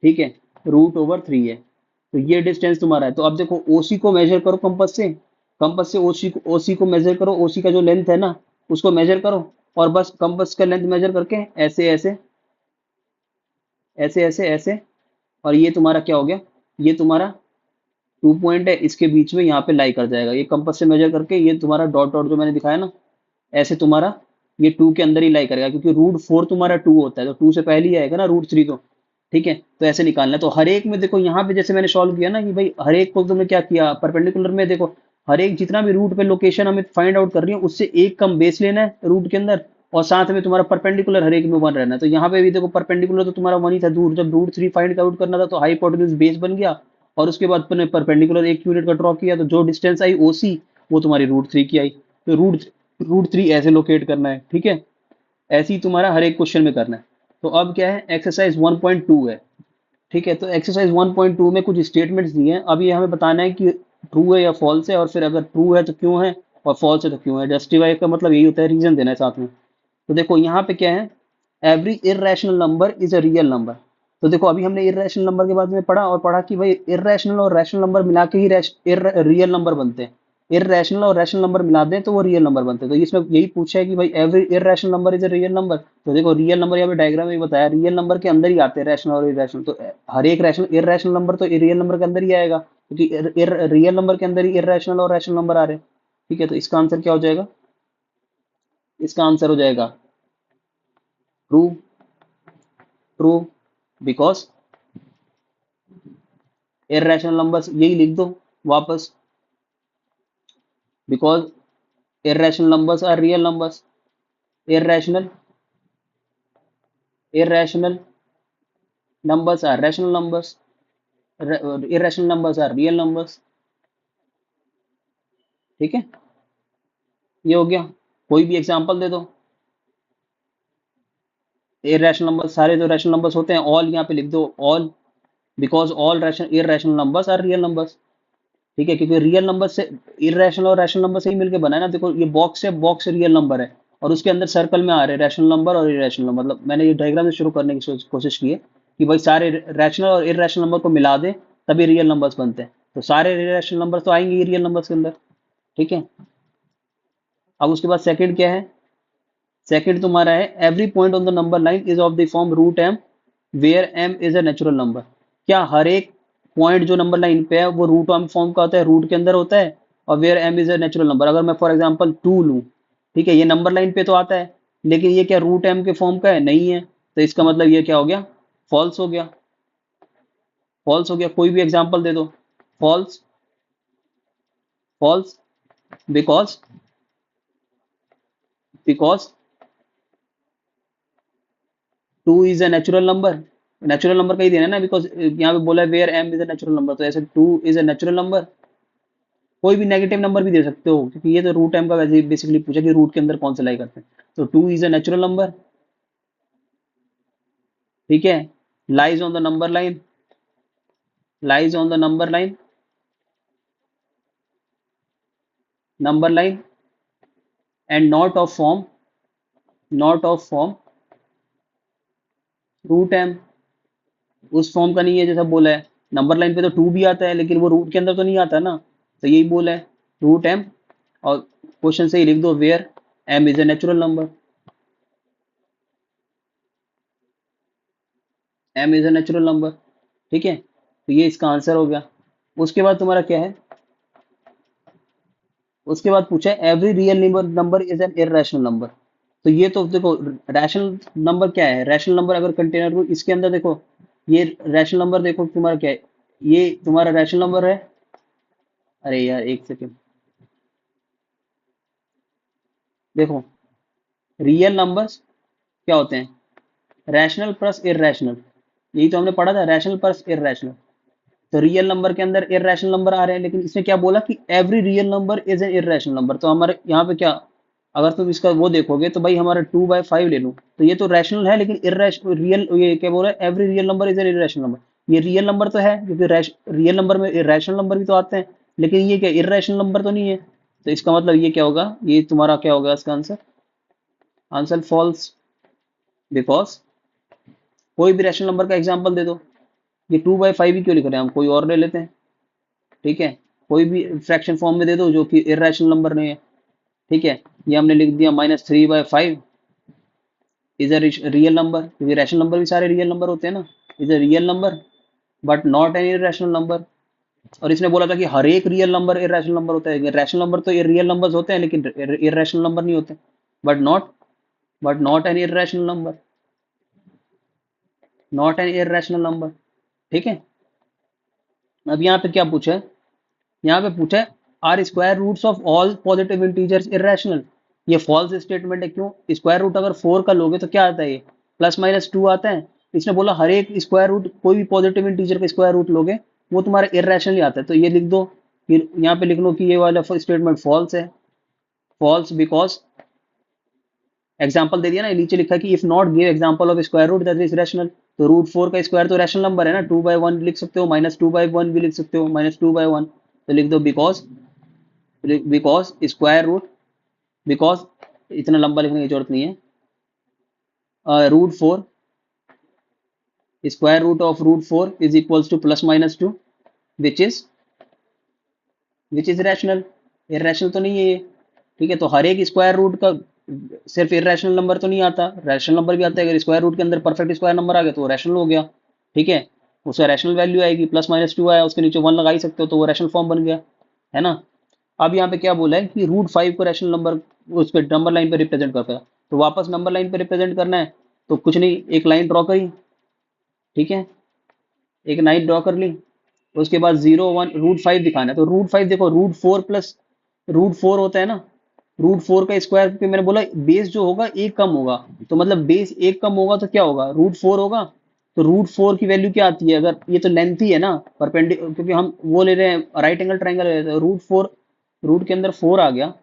Speaker 1: ठीक है, √3 है, तो ये डिस्टेंस तुम्हारा है। तो अब देखो OC को मेजर करो कंपास से, कंपास से OC को मेजर करो, OC का जो लेंथ है ना उसको मेजर करो, और बस कंपास का लेंथ मेजर करके ऐसे ऐसे ऐसे ऐसे ऐसे, और ये तुम्हारा क्या हो गया, ये तुम्हारा 2 पॉइंट है, इसके बीच में यहाँ पे लाई कर जाएगा, ये कंपास से मेजर करके ये तुम्हारा डॉट डॉट जो मैंने दिखाया ना, ऐसे तुम्हारा ये 2 के अंदर ही लाई करेगा, क्योंकि √4 तुम्हारा 2 होता है, तो 2 से पहले ही आएगा ना √3 तो। ठीक है, तो ऐसे निकालना है। तो हर एक में देखो यहाँ पे जैसे मैंने सॉल्व किया ना, कि भाई हर एक को तुमने क्या किया, परपेंडिकुलर में देखो हर एक जितना भी रूट पे लोकेशन हमें फाइंड आउट कर रही है उससे एक कम बेस लेना है रूट के अंदर, और साथ में तुम्हारा परपेंडिकुलर हर एक में 1 रहना है। तो यहाँ पे भी देखो परपेंडिकुलर तो तुम्हारा 1 ही था दूर, जब √3 फाइंड आउट करना था तो हाइपोटेन्यूज बेस बन गया, और उसके बाद अपने परपेंडिकुलर 1 यूनिट का ड्रॉ किया, तो जो डिस्टेंस आई OC वो तुम्हारी √3 की आई। तो √3 ऐसे लोकेट करना है। ठीक है, ऐसे ही तुम्हारा हर एक क्वेश्चन में करना है। तो अब क्या है, एक्सरसाइज 1.2 है। ठीक है, तो एक्सरसाइज 1.2 में कुछ स्टेटमेंट्स दिए हैं, अब ये हमें बताना है कि ट्रू है या फॉल्स है, और फिर अगर ट्रू है तो क्यों है, और फॉल्स है तो क्यों है। जस्टिफाई का मतलब यही होता है, रीजन देना है साथ में। तो देखो यहाँ पे क्या है, every irrational number is a real number. तो देखो अभी हमने इरेशनल नंबर के बारे में पढ़ा, और पढ़ा कि भाई इरेशनल और रैशनल नंबर मिला के ही रियल नंबर बनते हैं। इरेशनल और रैशनल नंबर मिला दें तो वो रियल नंबर बनते हैं। तो इसमें यही पूछा है कि भाई every irrational number is a real number. तो देखो रियल नंबर यहाँ पे डायग्राम में बताया, रियल नंबर के अंदर ही आते हैं रैशनल और इरेशनल। तो हर एक रैशनल इरेशनल नंबर तो रियल नंबर के अंदर ही आएगा, क्योंकि रियल नंबर के अंदर ही इरेशनल और रैशनल नंबर आ रहे हैं। ठीक है, तो इसका आंसर क्या हो जाएगा, इसका आंसर हो जाएगा true, true, because irrational numbers, यही लिख दो वापस, because irrational numbers are real numbers, irrational irrational numbers are rational numbers, irrational numbers are real numbers। ठीक है, ये हो गया। कोई भी एग्जांपल दे दो, irrational नंबर, सारे जो रैशनल नंबर्स होते हैं ऑल यहाँ पे लिख दो, all, because all rational irrational numbers are real numbers. ठीक है, क्योंकि रियल नंबर से इरेशनल और रैशनल नंबर से ही मिलके बना है ना। देखो ये बॉक्स रियल नंबर है और उसके अंदर सर्कल में आ रहे हैं रैशनल नंबर और इरेशनल नंबर। मतलब मैंने ये डायग्राम से शुरू करने की कोशिश की है कि भाई सारे रैशनल और इरेशनल नंबर को मिला दें तभी रियल नंबर्स बनते हैं। तो सारे इरेशनल नंबर तो आएंगे ही रियल नंबर्स के अंदर। ठीक है, अब उसके बाद सेकंड क्या है? सेकंड तुम्हारा है every point on the number line is of the form root m where m is a natural number. क्या हर एक पॉइंट जो नंबर लाइन पे है वो रूट एम फॉर्म का होता है, रूट के अंदर होता है? और where m is a natural number, अगर मैं फॉर एग्जांपल 2 लूं, ठीक है, ये नंबर लाइन पे तो आता है लेकिन ये क्या रूट एम के फॉर्म का है? नहीं है। तो इसका मतलब ये क्या हो गया? फॉल्स हो गया। फॉल्स हो गया। कोई भी एग्जांपल दे दो। False. False because because 2 is a natural number. Natural number का ही देना है ना, बिकॉज यहाँ पे बोला है where m is a natural number, तो ऐसे 2 इज अ नेचुरल नंबर। कोई भी नेगेटिव नंबर भी दे सकते हो क्योंकि ये तो रूट एम का वैसे बेसिकली पूछा कि रूट के अंदर कौन सा लाई करते हैं। तो 2 इज अ नेचुरल नंबर। ठीक है, lies on the number line. Lies on the number line and not of form root m. उस फॉर्म का नहीं है जैसा बोला है। नंबर लाइन पे तो 2 भी आता है लेकिन वो रूट के अंदर तो नहीं आता ना। तो यही बोला है रूट एम। और क्वेश्चन से ही लिख दो where m is a natural number. M is a natural number. ठीक है, तो ये इसका आंसर हो गया। उसके बाद तुम्हारा क्या है? उसके बाद पूछा है every real number is an irrational number. तो ये तो देखो रैशनल नंबर क्या है? रैशनल नंबर अगर कंटेनर को इसके अंदर देखो, ये रैशनल नंबर देखो तुम्हारा क्या है? ये तुम्हारा रैशनल नंबर है। अरे यार एक सेकेंड, देखो रियल नंबर्स क्या होते हैं? Rational plus irrational. यही तो हमने पढ़ा था, रैशनल प्लस इरेशनल। तो रियल नंबर के अंदर इरेशनल नंबर आ रहे हैं लेकिन इसने क्या बोला कि every real number is an irrational number. तो हमारे यहाँ पे क्या, अगर तुम इसका वो देखोगे तो भाई हमारा 2/5 ले लूँ तो ये तो रैशनल है लेकिन रियल, ये क्या बोल रहा है? Every real number is an irrational number. ये रियल नंबर तो है क्योंकि रियल नंबर में इरेशनल नंबर भी तो आते हैं, लेकिन ये क्या इरेशनल नंबर तो नहीं है। तो इसका मतलब ये क्या होगा? ये तुम्हारा क्या होगा इसका आंसर? Answer false. बिकॉज कोई भी रैशनल नंबर का एग्जाम्पल दे दो। ये 2/5 ही क्यों लिख रहे हैं, हम कोई और ले लेते हैं। ठीक है, कोई भी फ्रैक्शन फॉर्म में दे दो जो कि इरेशनल नंबर नहीं है। ठीक है, ये हमने लिख दिया -3/5 इज अ रियल नंबर, क्योंकि रैशनल नंबर भी सारे रियल नंबर होते हैं ना। Is a real number but not an irrational number. और इसने बोला था कि हर एक रियल नंबर इरेशनल नंबर होता है। रैशनल नंबर तो रियल नंबर्स होते हैं लेकिन इरेशनल नंबर नहीं होते। But not but not an irrational number. Not an irrational number. ठीक है, अब यहाँ पे क्या पूछा है? यहाँ पे पूछा है are square roots of all positive integers irrational. ये फॉल्स स्टेटमेंट है। क्यों? स्क्वायर रूट अगर 4 का लोगे तो क्या आता है? ये +-2 आता है। इसने बोला हर एक स्क्वायर रूट, कोई भी पॉजिटिव इंटीजर का स्क्वायर रूट लोगे वो तुम्हारा इरेशनल ही आता है। तो ये लिख दो, फिर यहाँ पे लिख लो कि ये वाला स्टेटमेंट फॉल्स है। फॉल्स बिकॉज एग्जाम्पल दे दिया ना, नीचे लिखा कि if not give example of square root that is rational. तो √4 का स्क्वायर तो रैशनल नंबर है ना। 2/1 लिख सकते हो, -2/1 भी लिख सकते हो, -2/1। तो लिख दो बिकॉज स्क्वायर रूट, बिकॉज इतना लंबा लिखने की जरूरत नहीं है। √4, square root of √4 is equals to +-2 which is rational. Irrational तो नहीं है ये। ठीक है, तो हर एक स्क्वायर रूट का सिर्फ इरेशनल नंबर तो नहीं आता, रैशनल नंबर भी आता है। अगर स्क्वायर रूट के अंदर परफेक्ट स्क्वायर नंबर आ गया तो वो रैशनल हो गया। ठीक है, उसका रैशनल वैल्यू आएगी। +-2 आया, उसके नीचे 1 लगा ही सकते हो तो वो रैशनल फॉर्म बन गया, है ना। अब यहाँ पे क्या बोला है कि √5 को रैशनल नंबर उस पर नंबर लाइन पे रिप्रेजेंट करता है। तो वापस नंबर लाइन पे रिप्रेजेंट करना है तो कुछ नहीं, एक लाइन ड्रॉ करी। ठीक है, एक लाइन ड्रॉ कर ली। उसके बाद 0 1 √5 दिखाना है। तो √5 देखो, √4 प्लस √4 होता है ना। √4 का स्क्वायर पे मैंने बोला बेस जो होगा एक कम होगा। तो मतलब बेस एक कम होगा तो क्या होगा? √4 होगा। तो √4 की वैल्यू क्या आती है? अगर ये तो लेंथ ही है ना, परपेंडिकुलर, क्योंकि हम वो ले रहे हैं राइट एंगल ट्राइंगल ले रहे हैं। √4, रूट के अंदर 4 आ गया।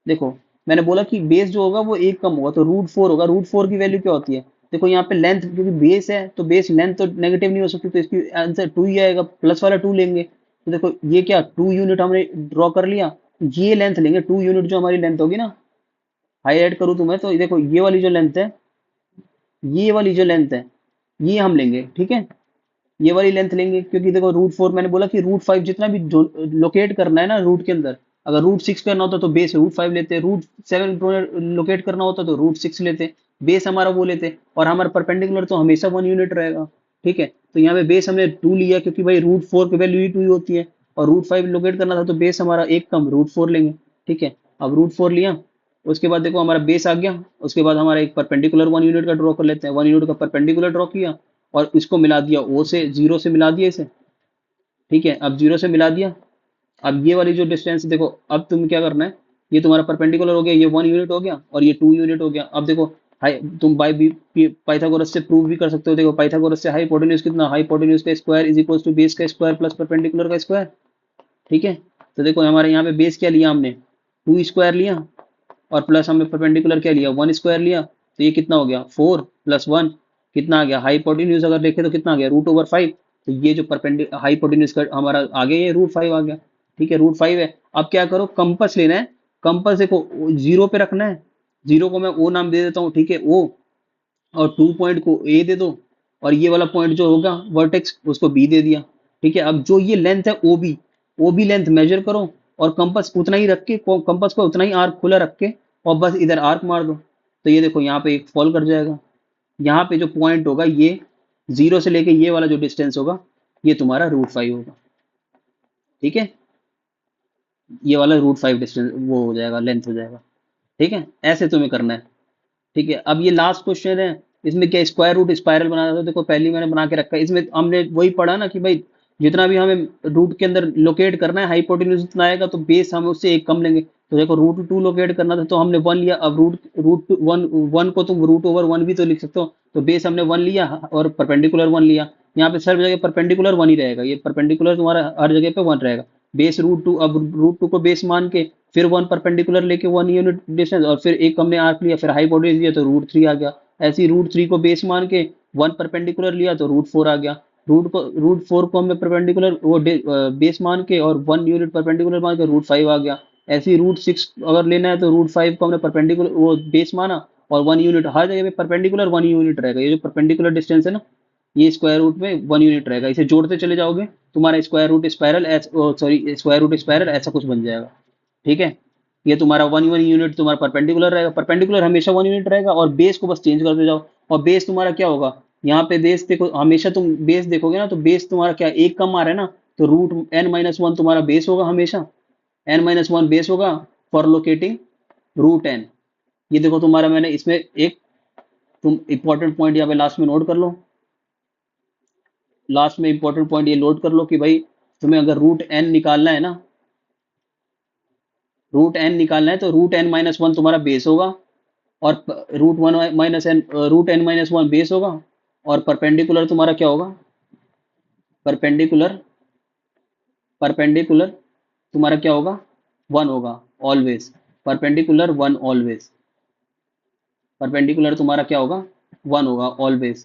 Speaker 1: देखो मैंने बोला कि बेस जो होगा वो एक कम होगा तो √4 होगा। √4 की वैल्यू क्या होती है? देखो यहाँ पे लेंथ, क्योंकि बेस है तो बेस लेंथ तो नेगेटिव नहीं हो सकती, तो इसकी आंसर 2 ही आएगा, प्लस वाला 2 लेंगे। तो देखो ये क्या 2 यूनिट हमने ड्रॉ कर लिया, ये लेंथ लेंगे 2 यूनिट जो हमारी लेंथ होगी ना, हाईलाइट करूँ तुम्हें तो देखो ये वाली जो लेंथ है, ये वाली जो लेंथ है ये हम लेंगे, ठीक है। ये वाली लेंथ लेंगे क्योंकि देखो रूट 4 मैंने बोला कि रूट 5 जितना भी जो लोकेट करना है ना रूट के अंदर, अगर रूट 6 करना होता तो बेस रूट 5 लेते, रूट 7 लोकेट करना होता तो रूट 6 लेते, बेस हमारा वो लेते, और हमारा परपेंडिकुलर तो हमेशा 1 यूनिट रहेगा, ठीक है। तो यहाँ पे बेस हमने 2 लिया क्योंकि भाई रूट 4 की वैल्यू ही 2 ही होती है, और रूट 5 लोकेट करना था तो बेस हमारा एक कम रूट 4 लेंगे, ठीक है। अब रूट 4 लिया, उसके बाद देखो हमारा बेस आ गया, उसके बाद हमारा एक परपेंडिकुलर 1 यूनिट का ड्रॉ कर लेते हैं, 1 यूनिट का परपेंडिकुलर ड्रॉ किया और इसको मिला दिया ओ से, जीरो से मिला दिया इसे, ठीक है। अब जीरो से मिला दिया, अब ये वाली जो डिस्टेंस देखो, अब तुम क्या करना है, ये तुम्हारा परपेंडिकुलर हो गया, ये 1 यूनिट हो गया और ये 2 यूनिट हो गया। अब देखो हाई तुम बाई पाइथागोरस से प्रूव भी कर सकते हो, देखो पाइथागोरस से हाइपोटेन्यूज कितना, हाइपोटेन्यूज का square is equal to base का स्क्वायर प्लस परपेंडिकुलर का स्क्वायर, ठीक है। तो देखो हमारे यहाँ पे बेस क्या लिया हमने, 2 स्क्वायर लिया, और प्लस हमने परपेंडिकुलर क्या लिया, 1 स्क्वायर लिया, तो ये कितना हो गया 4 + 1 कितना आ गया, हाइपोटेन्यूज अगर देखे तो कितना आ गया रूट ओवर 5, तो ये जो हाइपोटेन्यूज का हमारा आ गया ये रूट 5 आ गया, ठीक है। रूट 5 है। अब क्या करो, कंपस लेना है, कंपस देखो जीरो पे रखना है, जीरो को मैं ओ नाम दे देता हूँ, ठीक है ओ, और 2 पॉइंट को ए दे दो, और ये वाला पॉइंट जो होगा वर्टेक्स उसको बी दे दिया, ठीक है। अब जो ये लेंथ है ओ बी लेंथ मेजर करो, और कंपास उतना ही रख के, कंपास को उतना ही आर्क खुला रख के, और बस इधर आर्क मार दो, तो ये देखो यहाँ पे एक फॉल कर जाएगा, यहाँ पे जो पॉइंट होगा ये जीरो से लेके ये वाला जो डिस्टेंस होगा ये तुम्हारा रूट 5 होगा, ठीक है। ये वाला रूट 5 डिस्टेंस वो हो जाएगा, लेंथ हो जाएगा, ठीक है। ऐसे तुम्हें करना है, ठीक है। अब ये लास्ट क्वेश्चन है, इसमें क्या स्क्वायर रूट स्पाइरल बनाना था, देखो पहले मैंने बना के रखा है, इसमें हमने वही पढ़ा ना कि भाई जितना भी हमें रूट के अंदर लोकेट करना है हाइपोटेन्यूज जितना आएगा तो बेस हम उससे एक कम लेंगे, तो देखो रूट 2 लोकेट करना था तो हमने 1 लिया, अब रूट रूट वन वन को तुम रूट ओवर 1 भी तो लिख सकते हो, तो बेस हमने 1 लिया और परपेंडिकुलर 1 लिया, यहाँ पे सब जगह परपेंडिकुलर 1 ही रहेगा, ये परपेंडिकुलर तुम्हारा हर जगह पे 1 रहेगा, बेस रूट 2, अब रूट 2 को बेस मान के फिर 1 परपेंडिकुलर लेके 1 यूनिट डिस्टेंस, और फिर एक हमने आर्क लिया, फिर हाइपोटेन्यूज लिया तो रूट 3 आ गया, ऐसे ही रूट 3 को बेस मान के 1 परपेंडिकुलर लिया तो रूट 4 आ गया, रूट 4 को हमने परपेंडिकुलर वो बेस मान के और 1 यूनिट परपेंडिकुलर मान के रूट 5 आ गया, ऐसे ही रूट 6 अगर लेना है तो रूट 5 को हमने परपेंडिकुलर वो बेस माना और 1 यूनिट, हर जगह पे परपेंडिकुलर 1 यूनिट रहेगा, ये जो परपेंडिकुलर डिस्टेंस है ना ये स्क्वायर रूट में 1 यूनिट रहेगा, इसे जोड़ते चले जाओगे तुम्हारा square root spiral, sorry square root spiral ऐसा कुछ बन जाएगा, ठीक है। ये तुम्हारा 1 1 यूनिट तुम्हारा परपेंडिकुलर रहेगा, परपेंडिकुलर हमेशा 1 यूनिट रहेगा, और बेस को बस चेंज करते जाओ, और बेस तुम्हारा क्या होगा, यहाँ पे बेस देखो, हमेशा तुम बेस देखोगे ना तो बेस तुम्हारा क्या एक कम आ रहा है ना, तो रूट n - 1 तुम्हारा बेस होगा हमेशा, n - 1 बेस होगा फॉर लोकेटिंग रूट n। ये देखो तुम्हारा मैंने इसमें एक तुम इंपॉर्टेंट पॉइंट यहाँ पे लास्ट में नोट कर लो, लास्ट में इंपॉर्टेंट पॉइंट ये नोट कर लो कि भाई तुम्हें अगर रूट n निकालना है ना, रूट n निकालना है तो रूट n - 1 तुम्हारा बेस होगा, और रूट n - 1 बेस होगा, और परपेंडिकुलर तुम्हारा क्या होगा, परपेंडिकुलर परपेंडिकुलर तुम्हारा क्या होगा 1 होगा ऑलवेज, परपेंडिकुलर 1 ऑलवेज, परपेंडिकुलर तुम्हारा क्या होगा 1 होगा ऑलवेज,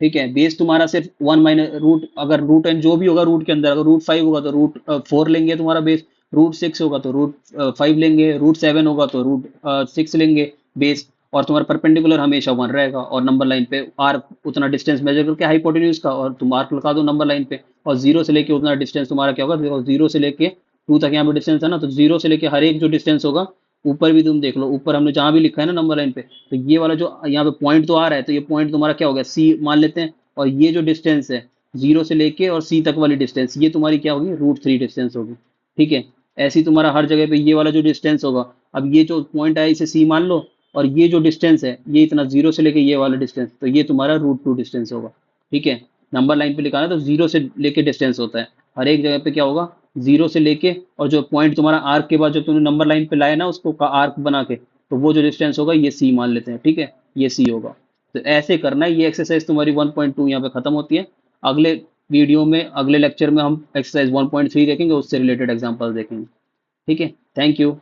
Speaker 1: ठीक है। बेस तुम्हारा सिर्फ 1 माइनस रूट, अगर रूट n जो भी होगा रूट के अंदर, अगर रूट 5 होगा तो रूट 4 लेंगे तुम्हारा बेस, रूट 6 होगा तो रूट 5 लेंगे, रूट 7 होगा तो रूट 6 लेंगे बेस, और तुम्हारा परपेंडिकुलर हमेशा 1 रहेगा, और नंबर लाइन पे आर्क उतना डिस्टेंस मेजर करके हाइपोटेन्यूज का, और तुम आर्क लगा दो नंबर लाइन पे, और जीरो से लेके उतना डिस्टेंस तुम्हारा क्या होगा, देखो जीरो से लेके 2 तक यहाँ पे डिस्टेंस है ना, तो जीरो से लेके हर एक जो डिस्टेंस होगा, ऊपर भी तुम देख लो, ऊपर हमने जहां भी लिखा है ना नंबर लाइन पे, तो ये वाला जो यहाँ पे पॉइंट तो आ रहा है, तो ये पॉइंट तुम्हारा क्या हो गया सी मान लेते हैं, और ये जो डिस्टेंस है जीरो से लेके और सी तक वाली डिस्टेंस ये तुम्हारी क्या होगी रूट 3 डिस्टेंस होगी, ठीक है। ऐसे ही तुम्हारा हर जगह पे ये वाला जो डिस्टेंस होगा, अब ये जो पॉइंट है इसे सी मान लो, और ये जो डिस्टेंस है ये इतना जीरो से लेके ये वाला डिस्टेंस, तो ये तुम्हारा रूट 2 डिस्टेंस होगा, ठीक है। नंबर लाइन पे लिखा है तो जीरो से लेके डिस्टेंस होता है, हर एक जगह पे क्या होगा जीरो से लेके, और जो पॉइंट तुम्हारा आर्क के बाद जो तुमने नंबर लाइन पे लाया ना उसको आर्क बना के, तो वो जो डिस्टेंस होगा ये सी मान लेते हैं, ठीक है, ये सी होगा। तो ऐसे करना है, ये एक्सरसाइज तुम्हारी 1.2 यहाँ पे खत्म होती है, अगले वीडियो में अगले लेक्चर में हम एक्सरसाइज 1.3 देखेंगे, उससे रिलेटेड एग्जांपल देखेंगे, ठीक है। Thank you.